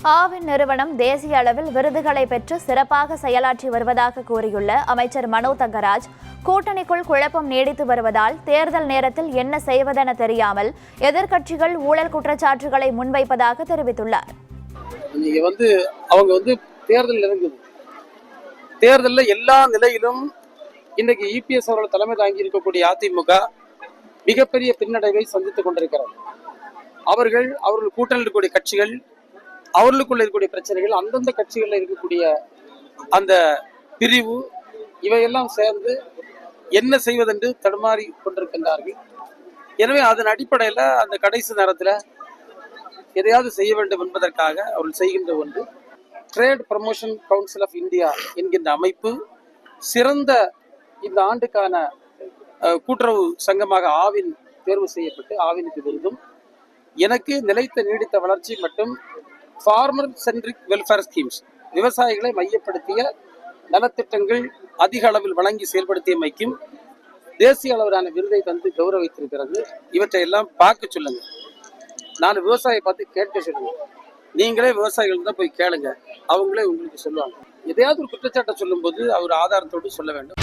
ஆவின் நிறுவனம் தேசிய அளவில் விருதுகளை பெற்று சிறப்பாக செயலாற்றி வருவதாக கூறியுள்ள அமைச்சர் மனோ தங்கராஜ், கூட்டணிக்குள் குழப்பம் நீடித்து வருவதால் தேர்தல் நேரத்தில் என்ன செய்வதென தெரியாமல் எதிர்க்கட்சிகள் ஊழல் குற்றச்சாட்டுகளை முன்வைப்பதாக தெரிவித்துள்ளார். அவங்க தேர்தல் நெருங்குது. தேர்தலில் எல்லா நிலையிலும் இன்னைக்கு இபிஎஸ் அவர்கள் தலைமை தாங்கி இருக்கக்கூடிய அதிமுக மிகப்பெரிய பின்னடைவை சந்தித்துக் கொண்டிருக்கிறார். அவர்கள் கூட்டணியில் இருக்கக்கூடிய கட்சிகள், அவர்களுக்குள்ள இருக்கக்கூடிய பிரச்சனைகள், அந்தந்த கட்சிகளில் இருக்கக்கூடிய அந்த பிரிவு, இவையெல்லாம் சேர்ந்து என்ன செய்வதென்று தடுமாறி கொண்டிருக்கின்றார்கள். எனவே அதன் அடிப்படையில் அந்த கடைசி நேரத்தில் எதையாவது செய்ய வேண்டும் என்பதற்காக அவர்கள் செய்கின்ற ஒன்று trade promotion council of India என்கின்ற அமைப்பு சிறந்த இந்த ஆண்டுக்கான கூட்டுறவு சங்கமாக ஆவின் தேர்வு செய்யப்பட்டு ஆவினுக்கு விருதும், எனக்கு நிலைத்த நீடித்த வளர்ச்சி மற்றும் ஃபார்மர் சென்ட்ரிக் வெல்ஃபேர் ஸ்கீம்ஸ், விவசாயிகளை மையப்படுத்திய நலத்திட்டங்கள் அதிக அளவில் வழங்கி செயல்படுத்தியமைக்கும் தேசிய அளவிலான விருதை தந்து கௌரவித்திருக்கிறது. இவற்றை எல்லாம் பார்க்க சொல்லுங்க. நான் விவசாயியை பார்த்து கேட்க சொல்லுங்க. நீங்களே விவசாயிகள் தான் போய் கேளுங்க, அவங்களே உங்களுக்கு சொல்லுவாங்க. எதையாவது ஒரு குற்றச்சாட்டை சொல்லும் போது அவர் ஆதாரத்தோடு சொல்ல வேண்டும்.